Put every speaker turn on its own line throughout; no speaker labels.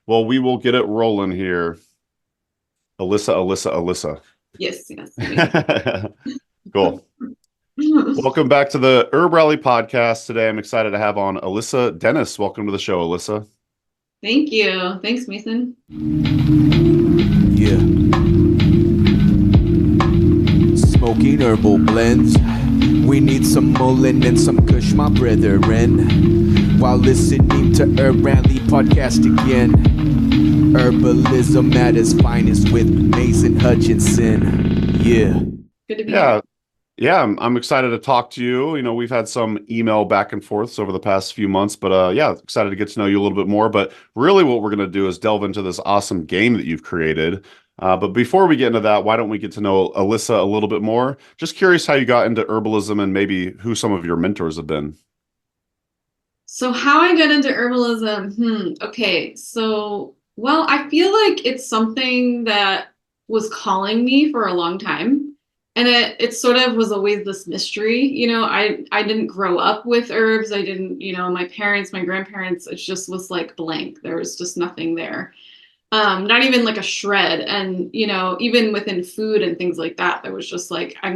Well, we will get it rolling here. Alyssa.
Yes, yes.
Cool. Welcome back to the HerbRally Podcast. Today, I'm excited to have on Alyssa Dennis. Welcome to the show, Alyssa.
Thank you. Thanks, Mason.
Yeah. Smoking herbal blends. We need some mullein and some kush, my brethren. While listening to HerbRally Podcast again. Herbalism at its finest with Mason Hutchinson. Yeah.
Good to be here.
Yeah, I'm excited to talk to you. You know, we've had some email back and forths over the past few months, but yeah, excited to get to know you a little bit more. But really what we're going to do is delve into this awesome game that you've created. But before we get into that, why don't we get to know Alyssa a little bit more? Just curious how you got into herbalism and maybe who some of your mentors have been.
So how I got into herbalism, okay. So, well, I feel like it's something that was calling me for a long time. And it sort of was always this mystery. You know, I didn't grow up with herbs. I didn't, my parents, my grandparents, it just was like blank. There was just nothing there. Not even like a shred. And, even within food and things like that, there was just like, I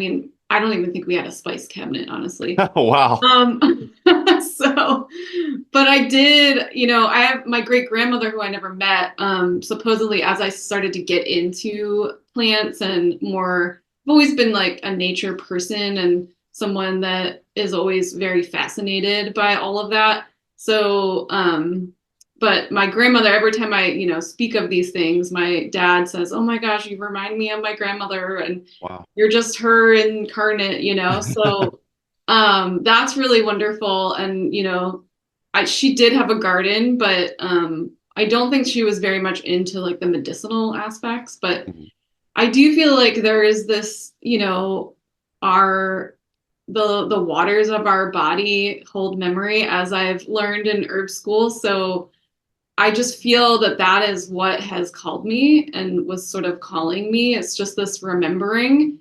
don't even think we had a spice cabinet, honestly.
Oh, wow.
But I did, I have my great grandmother who I never met, supposedly as I started to get into plants and more, I've always been like a nature person and someone that is always very fascinated by all of that. So, but my grandmother, every time I, speak of these things, my dad says, "Oh my gosh, you remind me of my grandmother and
Wow.
You're just her incarnate," So, that's really wonderful. And, she did have a garden, but, I don't think she was very much into like the medicinal aspects, but I do feel like there is this, the waters of our body hold memory, as I've learned in herb school. So I just feel that is what has called me and was sort of calling me. It's just this remembering,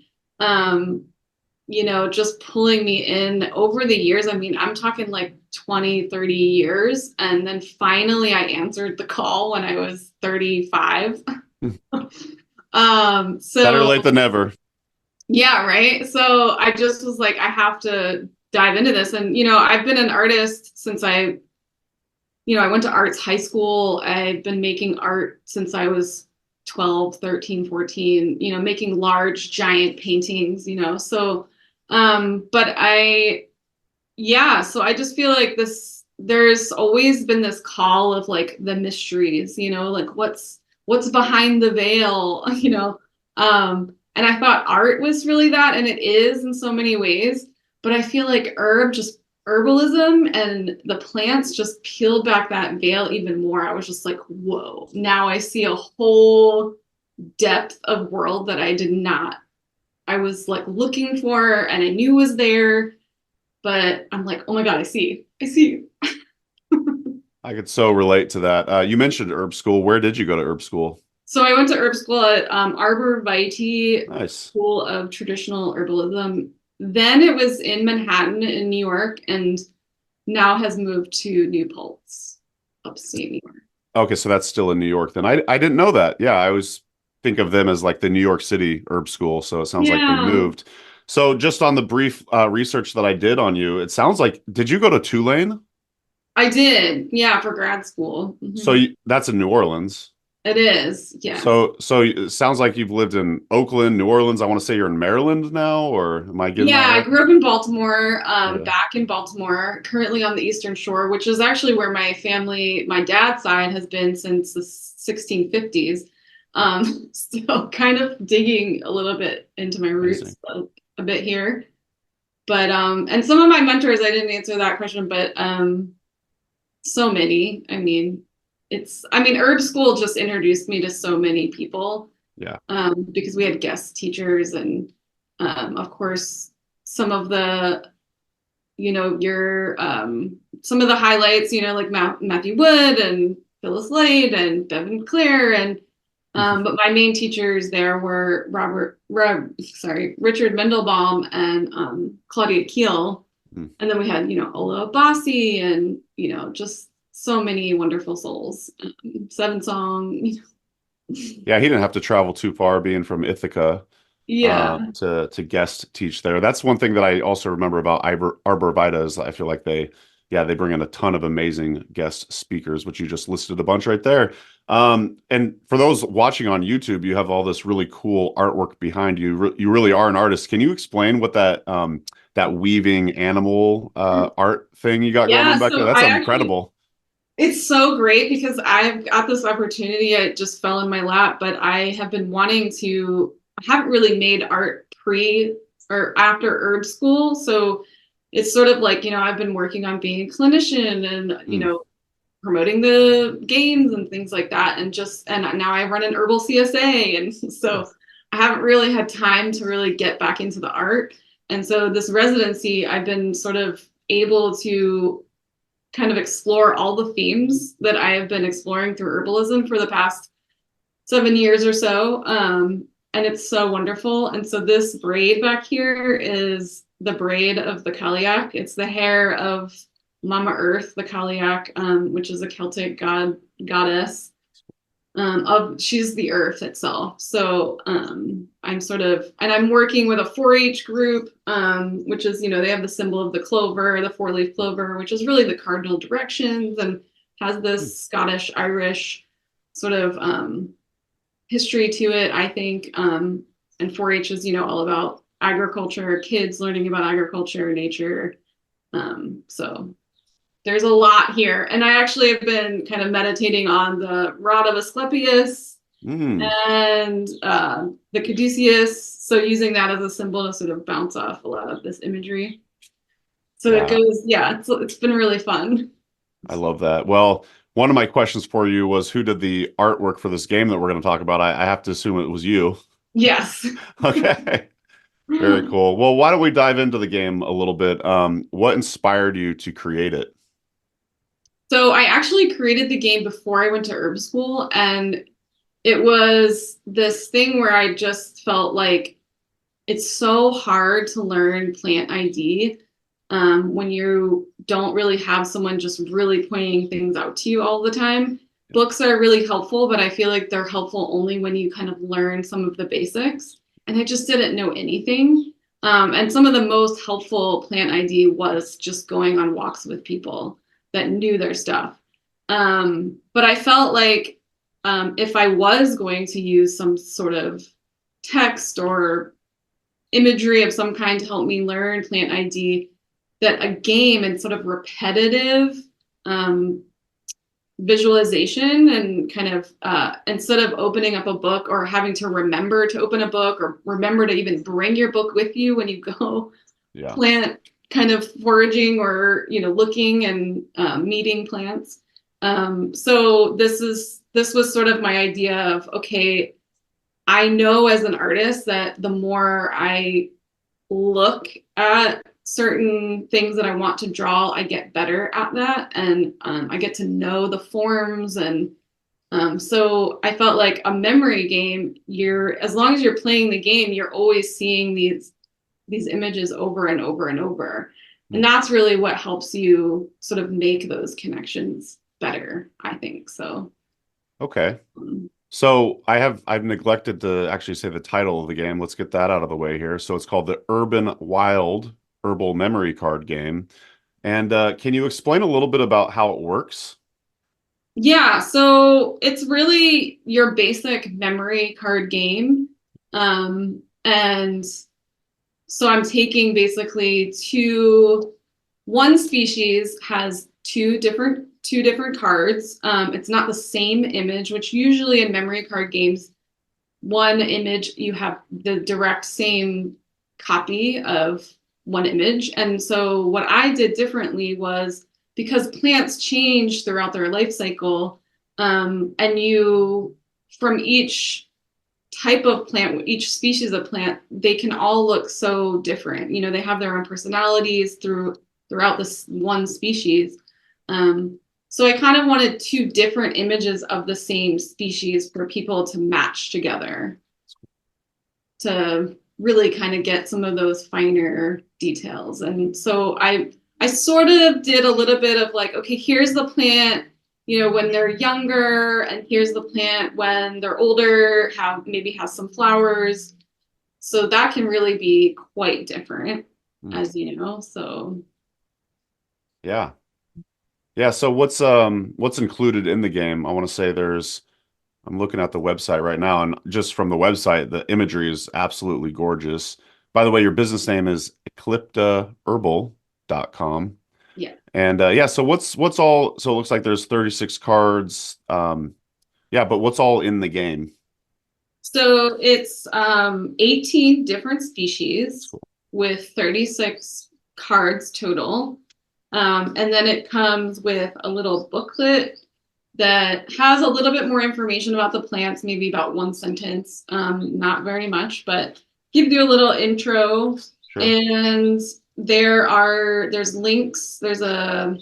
just pulling me in over the years. I'm talking like 20, 30 years. And then finally I answered the call when I was 35.
Better late than never.
Yeah, right. So I just was like, I have to dive into this. And, I've been an artist since I went to arts high school. I've been making art since I was 12, 13, 14, making large, giant paintings, so, so I just feel like there's always been this call of like the mysteries, like what's behind the veil, and I thought art was really that, and it is in so many ways, but I feel like herbalism and the plants just peeled back that veil even more. I was just like, whoa, now I see a whole depth of world that I was like looking for and I knew was there, but I'm like, oh my God, I see.
I could so relate to that. You mentioned herb school. Where did you go to herb school?
So I went to herb school at Arbor Vitae
Nice.
School of Traditional Herbalism. Then it was in Manhattan in New York, and now has moved to New Paltz, upstate New York.
Okay, so that's still in New York then. I didn't know that. Yeah, I always think of them as like the New York City herb school, so it sounds like they moved. So just on the brief research that I did on you, it sounds like, did you go to Tulane?
I did, yeah, for grad school. Mm-hmm.
So that's in New Orleans.
It is, yeah.
So it sounds like you've lived in Oakland, New Orleans. I want to say you're in Maryland now, or am I getting that right?
I grew up in Baltimore, back in Baltimore, currently on the Eastern Shore, which is actually where my family, my dad's side, has been since the 1650s. So kind of digging a little bit into my roots a bit here. But, and some of my mentors, I didn't answer that question, but so many, herb school just introduced me to so many people.
Yeah.
Because we had guest teachers and, of course, some of the, some of the highlights, like Matthew Wood and Phyllis Light and Bevan Clare. And, but my main teachers there were Richard Mendelbaum and Claudia Kiel. And then we had, Ola Abbasi and, just so many wonderful souls. Seven Song.
Yeah, he didn't have to travel too far, being from Ithaca,
Yeah.
to guest teach there. That's one thing that I also remember about Arbor Vita is I feel like they bring in a ton of amazing guest speakers, which you just listed a bunch right there. And for those watching on YouTube, you have all this really cool artwork behind you. You really are an artist. Can you explain what that weaving animal art thing you got going
Yeah,
on back there?
so
That's
I actually,
incredible.
it's so great because I've got this opportunity. It just fell in my lap, but I have been wanting to, I haven't really made art pre or after herb school. So it's sort of like, I've been working on being a clinician and,
Mm.
promoting the games and things like that. And now I run an herbal CSA. And so I haven't really had time to really get back into the art. And so this residency, I've been sort of able to kind of explore all the themes that I have been exploring through herbalism for the past 7 years or so. And it's so wonderful. And so this braid back here is the braid of the Caliac. It's the hair of Mama Earth, the Caliac, which is a Celtic goddess. She's the earth itself. So I'm working with a 4-H group, which is, they have the symbol of the clover, the 4-leaf clover, which is really the cardinal directions and has this Scottish Irish sort of history to it, I think. And 4-H is, all about agriculture, kids learning about agriculture, nature. So there's a lot here. And I actually have been kind of meditating on the rod of Asclepius and the caduceus. So using that as a symbol to sort of bounce off a lot of this imagery. So
Yeah.
it goes, it's been really fun.
I love that. Well, one of my questions for you was who did the artwork for this game that we're going to talk about? I have to assume it was you.
Yes.
Okay. Very cool. Well, why don't we dive into the game a little bit? What inspired you to create it?
So I actually created the game before I went to herb school, and it was this thing where I just felt like it's so hard to learn plant ID when you don't really have someone just really pointing things out to you all the time. Books are really helpful, but I feel like they're helpful only when you kind of learn some of the basics. And I just didn't know anything. And some of the most helpful plant ID was just going on walks with people that knew their stuff. But I felt like if I was going to use some sort of text or imagery of some kind to help me learn plant ID, that a game and sort of repetitive visualization and kind of instead of opening up a book or having to remember to open a book or remember to even bring your book with you when you go plant kind of foraging or looking and meeting plants. So this was sort of my idea of, okay, I know as an artist that the more I look at certain things that I want to draw, I get better at that, and I get to know the forms. And so I felt like a memory game, as long as you're playing the game, you're always seeing these images over and over and over. And that's really what helps you sort of make those connections better, I think. So
okay. So I've neglected to actually say the title of the game. Let's get that out of the way here. So it's called the Urban Wild Herbal Memory Card Game. And can you explain a little bit about how it works?
Yeah, so it's really your basic memory card game. And so I'm taking basically one species has two different cards. It's not the same image, which usually in memory card games, one image, you have the direct same copy of one image. And so what I did differently was, because plants change throughout their life cycle, and from each type of plant, each species of plant, they can all look so different. They have their own personalities throughout this one species. So I kind of wanted two different images of the same species for people to match together to really kind of get some of those finer details. And so I I sort of did a little bit of like, okay, here's the plant, when they're younger, and here's the plant when they're older, maybe has some flowers. So that can really be quite different, as you know. So
yeah. Yeah, so what's included in the game? I want to say I'm looking at the website right now, and just from the website, the imagery is absolutely gorgeous. By the way, your business name is ecliptaherbal.com.
yeah.
And yeah, so what's all, so it looks like there's 36 cards. Yeah, but what's all in the game?
So it's 18 different species with 36 cards total. And then it comes with a little booklet that has a little bit more information about the plants, maybe about one sentence, not very much, but gives you a little intro.
Sure.
And there's links, there's a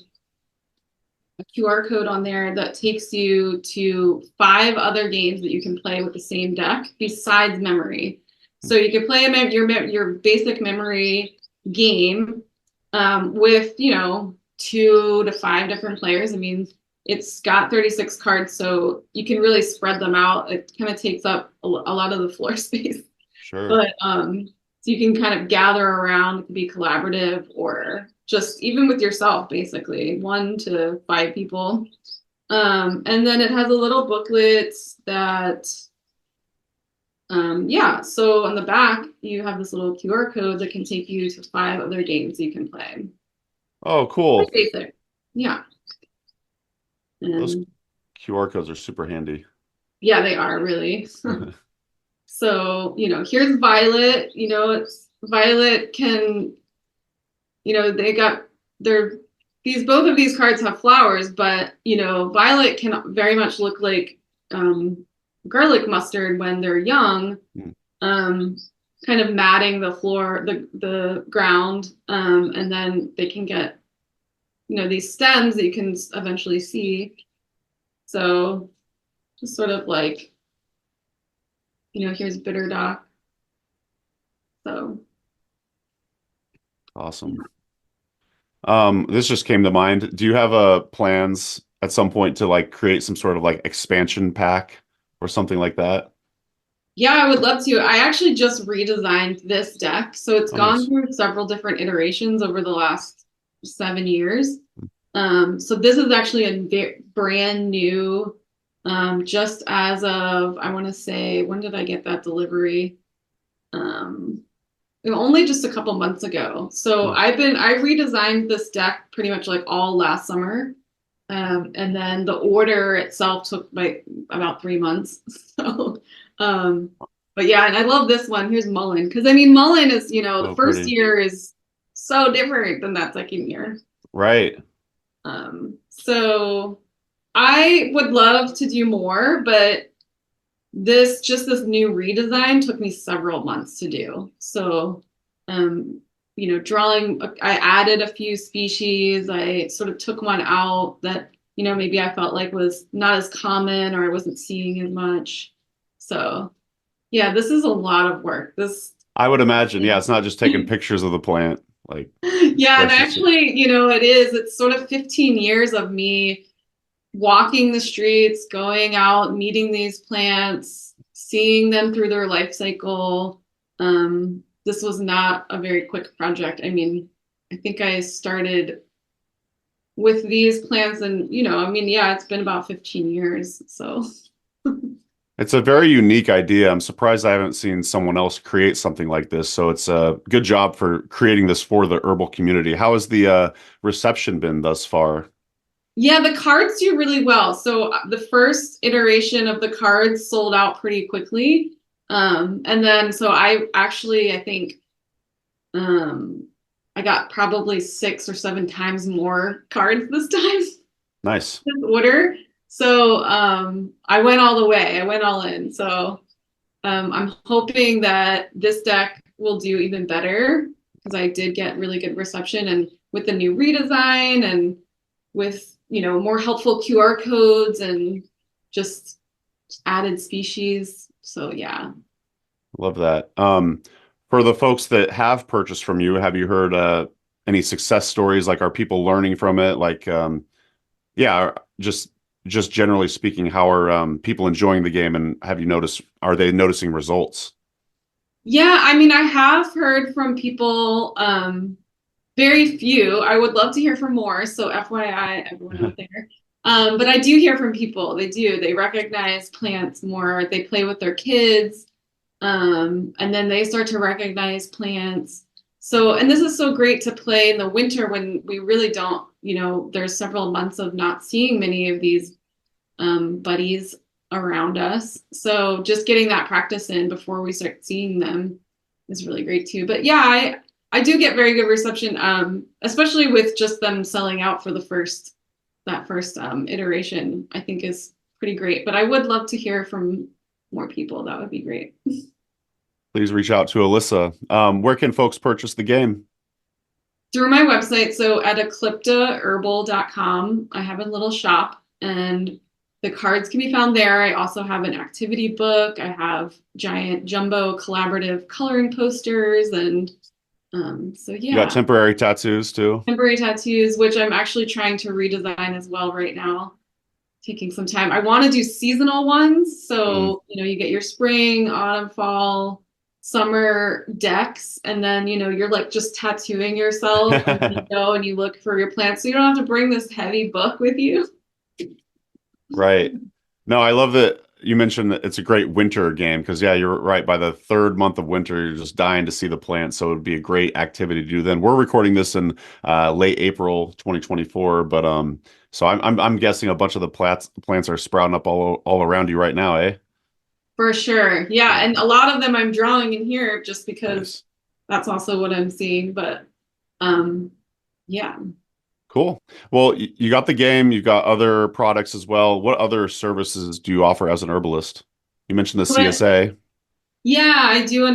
QR code on there that takes you to 5 other games that you can play with the same deck besides memory. So you can play your basic memory game with 2 to 5 different players. I mean, it's got 36 cards, so you can really spread them out. It kind of takes up a lot of the floor space.
Sure.
But so you can kind of gather around, it can be collaborative or just even with yourself, basically 1 to 5 people. And then it has a little booklet that, so on the back, you have this little QR code that can take you to 5 other games you can play.
Oh, cool.
Quite basic. Yeah.
Those
And
QR codes are super handy.
yeah, they are really. So, here's Violet, Violet can, both of these cards have flowers, but, Violet can very much look like garlic mustard when they're young, kind of matting the floor, the ground, and then they can get, these stems that you can eventually see. So just sort of like, here's bitter dock. So
awesome. This just came to mind. Do you have plans at some point to like create some sort of like expansion pack or something like that?
yeah, I would love to. I actually just redesigned this deck. So it's gone
Nice.
through several different iterations over the last 7 years. So this is actually a brand new, just as of, I want to say, when did I get that delivery? Only just a couple months ago. So I redesigned this deck pretty much like all last summer. And then the order itself took like about 3 months. So, but yeah, and I love this one. Here's Mullen. Because I mean, Mullen is, the first
pretty.
year is so different than that second year.
Right.
So I would love to do more, but this new redesign took me several months to do. So, drawing, I added a few species. I sort of took one out that, maybe I felt like was not as common or I wasn't seeing as much. So yeah, this is a lot of work.
I would imagine. Yeah, it's not just taking pictures of the plant. Like,
yeah, and actually, it's sort of 15 years of me walking the streets, going out, meeting these plants, seeing them through their life cycle. This was not a very quick project. I mean, I think I started with these plants and, it's been about 15 years. So
it's a very unique idea. I'm surprised I haven't seen someone else create something like this. So it's a good job for creating this for the herbal community. How has the reception been thus far?
Yeah, the cards do really well. So the first iteration of the cards sold out pretty quickly. And then, so I think I got probably 6 or 7 times more cards this time.
Nice.
This order. So I went all the way. I went all in. So I'm hoping that this deck will do even better because I did get really good reception, and with the new redesign and with more helpful QR codes and just added species. So yeah.
Love that. For the folks that have purchased from you, have you heard any success stories? Like, are people learning from it? Like, yeah, just generally speaking, how are people enjoying the game, and are they noticing results?
Yeah, I mean, I have heard from people, very few. I would love to hear from more. So FYI, everyone out there. But I do hear from people. They do. They recognize plants more. They play with their kids. And then they start to recognize plants. So, and this is so great to play in the winter when we really don't, there's several months of not seeing many of these buddies around us. So just getting that practice in before we start seeing them is really great too. But yeah, I do get very good reception, especially with just them selling out for that first iteration, I think is pretty great. But I would love to hear from more people. That would be great.
Please reach out to Alyssa. Where can folks purchase the game?
Through my website. So at ecliptaherbal.com, I have a little shop and the cards can be found there. I also have an activity book. I have giant jumbo collaborative coloring posters. And so, yeah.
You got temporary tattoos too?
Temporary tattoos, which I'm actually trying to redesign as well right now. Taking some time. I want to do seasonal ones. So, you get your spring, autumn, fall, summer decks. And then, you're like just tattooing yourself and you go and you look for your plants. So you don't have to bring this heavy book with you.
Right. No, I love that you mentioned that it's a great winter game because, yeah, you're right. By the third month of winter, you're just dying to see the plants. So it would be a great activity to do then. We're recording this in late April 2024, but so I'm guessing a bunch of the plants are sprouting up all around you right now, eh?
For sure. Yeah. And a lot of them I'm drawing in here just because that's also what I'm seeing. But yeah.
Cool. Well, you got the game, you've got other products as well. What other services do you offer as an herbalist? You mentioned the CSA.
Yeah, I do.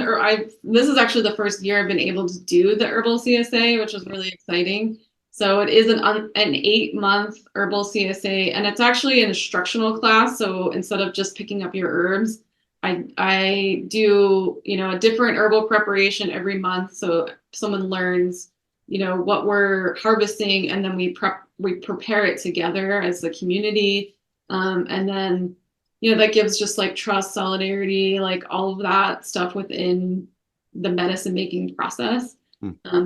This is actually the first year I've been able to do the herbal CSA, which is really exciting. So it is an 8-month herbal CSA, and it's actually an instructional class. So instead of just picking up your herbs, I do, a different herbal preparation every month. So someone learns what we're harvesting, and then we prepare it together as a community. And then, that gives just like trust, solidarity, like all of that stuff within the medicine making process.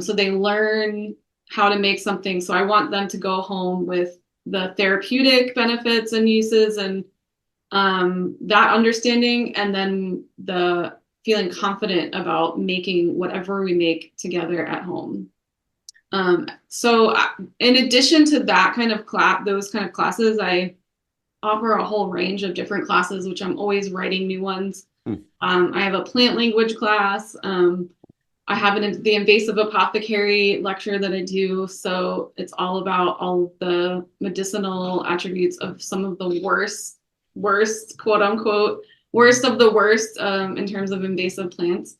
So they learn how to make something. So I want them to go home with the therapeutic benefits and uses and that understanding, and then the feeling confident about making whatever we make together at home. So in addition to that kind of those kind of classes, I offer a whole range of different classes, which I'm always writing new ones. I have a plant language class. I have the invasive apothecary lecture that I do. So it's all about all the medicinal attributes of some of the worst, quote unquote, worst of the worst in terms of invasive plants.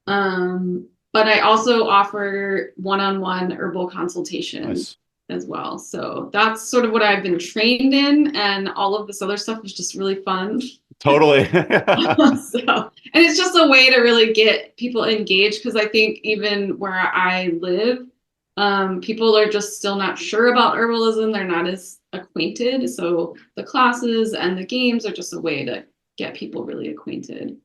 But I also offer one-on-one herbal consultations as well. So that's sort of what I've been trained in, and all of this other stuff is just really fun.
Totally.
And it's just a way to really get people engaged, because I think even where I live, people are just still not sure about herbalism. They're not as acquainted. So the classes and the games are just a way to get people really acquainted.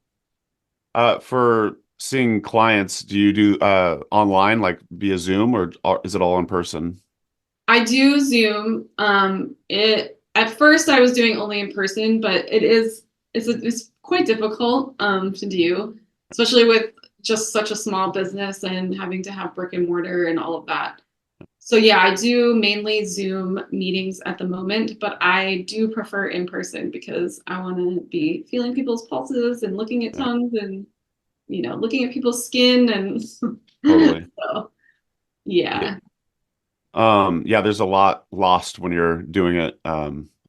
For seeing clients, do you do online, like via Zoom, or is it all in person?
I do Zoom. At first I was doing only in person, but it's quite difficult to do, especially with just such a small business and having to have brick and mortar and all of that. So yeah, I do mainly Zoom meetings at the moment, but I do prefer in person because I want to be feeling people's pulses and looking at tongues and looking at people's skin and
Totally.
So, yeah.
Yeah, there's a lot lost when you're doing it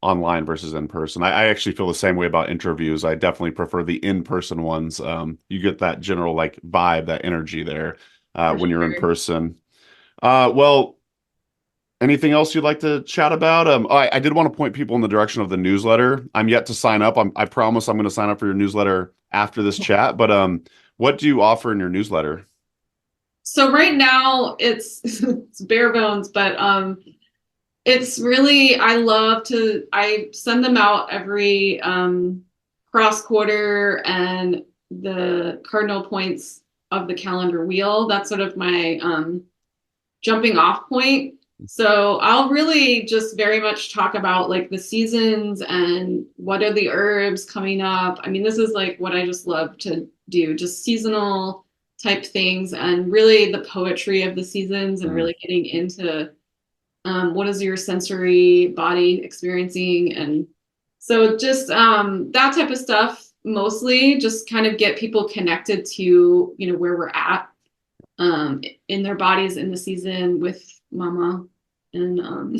online versus in person. I actually feel the same way about interviews. I definitely prefer the in-person ones. You get that general like vibe, that energy there when you're in person. Well, anything else you'd like to chat about? I did want to point people in the direction of the newsletter. I'm yet to sign up. I promise I'm going to sign up for your newsletter after this chat. But what do you offer in your newsletter?
So right now it's bare bones, but it's really, I send them out every cross quarter and the cardinal points of the calendar wheel. That's sort of my jumping off point. So I'll really just very much talk about like the seasons and what are the herbs coming up. I mean, this is like what I just love to do, just seasonal type things and really the poetry of the seasons and really getting into what is your sensory body experiencing. And so just that type of stuff, mostly just kind of get people connected to, where we're at in their bodies in the season with mama. And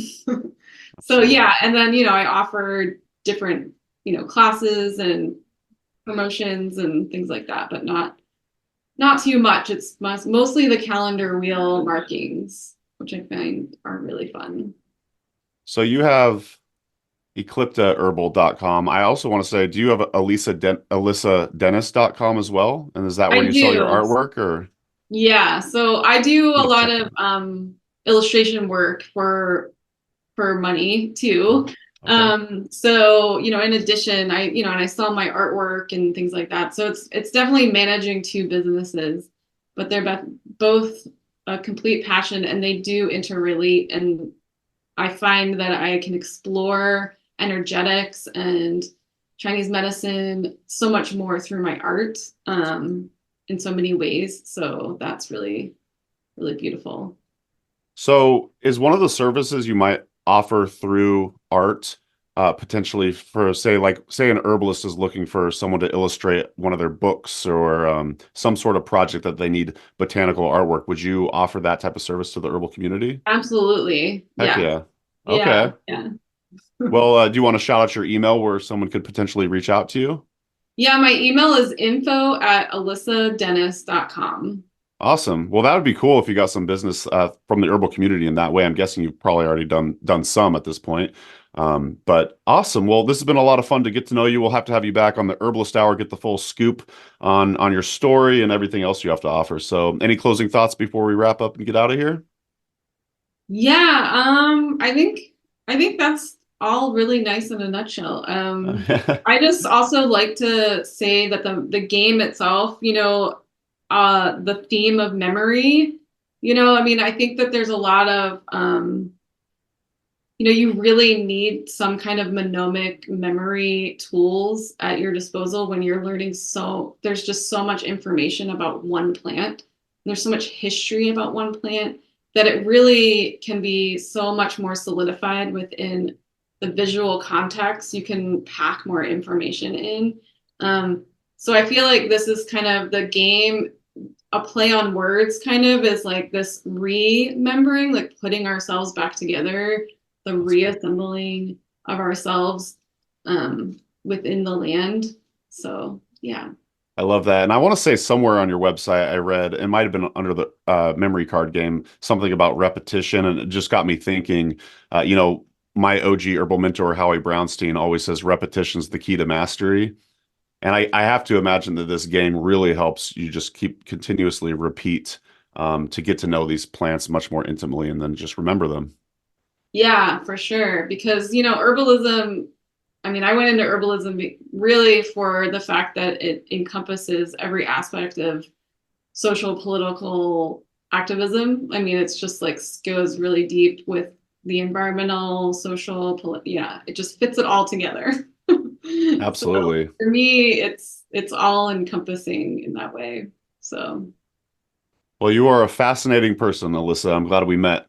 so, yeah. And then, I offer different, classes and promotions and things like that, but not too much. It's mostly the calendar wheel markings, which I find are really fun.
So you have ecliptaherbal.com. I also want to say, do you have alyssadennis.com as well? And is that where you sell your artwork or?
Yeah. So I do a lot of illustration work for money too. Okay. So, in addition, I sell my artwork and things like that. So it's definitely managing two businesses, but they're both a complete passion and they do interrelate. And I find that I can explore energetics and Chinese medicine so much more through my art in so many ways. So that's really, really beautiful.
So is one of the services you might offer through art potentially for say an herbalist is looking for someone to illustrate one of their books or some sort of project that they need botanical artwork, would you offer that type of service to the herbal community?
Absolutely.
Heck yeah. Okay.
Yeah.
Well, do you want to shout out your email where someone could potentially reach out to you?
Yeah, my email is info@alyssadennis.com.
Awesome. Well, that would be cool if you got some business from the herbal community in that way. I'm guessing you've probably already done some at this point. But awesome. Well, this has been a lot of fun to get to know you. We'll have to have you back on the Herbalist Hour, get the full scoop on your story and everything else you have to offer. So any closing thoughts before we wrap up and get out of here?
Yeah, I think that's all really nice in a nutshell. I just also like to say that the game itself, the theme of memory, I think that there's a lot of, you really need some kind of mnemonic memory tools at your disposal when you're learning. So there's just so much information about one plant. There's so much history about one plant that it really can be so much more solidified within the visual context. You can pack more information in. So I feel like this is kind of the game, a play on words kind of is like this remembering, like putting ourselves back together, the reassembling of ourselves within the land. So, yeah.
I love that. And I want to say somewhere on your website, I read, it might've been under the memory card game, something about repetition. And it just got me thinking, my OG herbal mentor, Howie Brownstein, always says repetition's the key to mastery. And I have to imagine that this game really helps you just keep continuously repeat to get to know these plants much more intimately and then just remember them.
Yeah, for sure. Because, herbalism, I went into herbalism really for the fact that it encompasses every aspect of social, political activism. It's just like goes really deep with the environmental, social, it just fits it all together.
Absolutely.
So for me, it's all encompassing in that way. So.
Well, you are a fascinating person, Alyssa. I'm glad we met.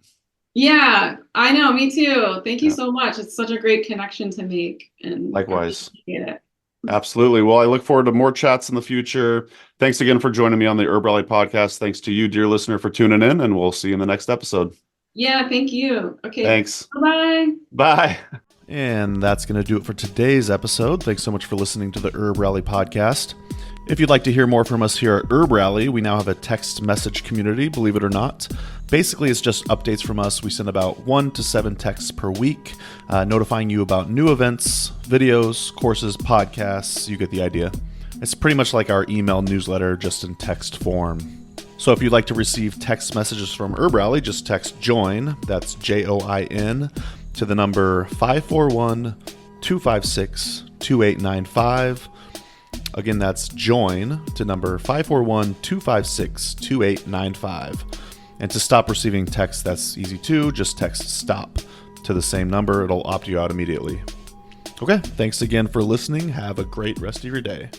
Yeah, I know. Me too. Thank you so much. It's such a great connection to make. And
likewise.
I appreciate it.
Absolutely. Well, I look forward to more chats in the future. Thanks again for joining me on the HerbRally Podcast. Thanks to you, dear listener, for tuning in, and we'll see you in the next episode.
Yeah, thank you. Okay.
Thanks.
Bye-bye.
Bye. And that's going to do it for today's episode. Thanks so much for listening to the HerbRally Podcast. If you'd like to hear more from us here at HerbRally, we now have a text message community, believe it or not. Basically, it's just updates from us. We send about 1 to 7 texts per week, notifying you about new events, videos, courses, podcasts. You get the idea. It's pretty much like our email newsletter, just in text form. So if you'd like to receive text messages from HerbRally, just text JOIN, that's JOIN, to the number 541-256-2895. Again, that's JOIN to number 541-256-2895. And to stop receiving text, that's easy too. Just text STOP to the same number. It'll opt you out immediately. Okay, thanks again for listening. Have a great rest of your day.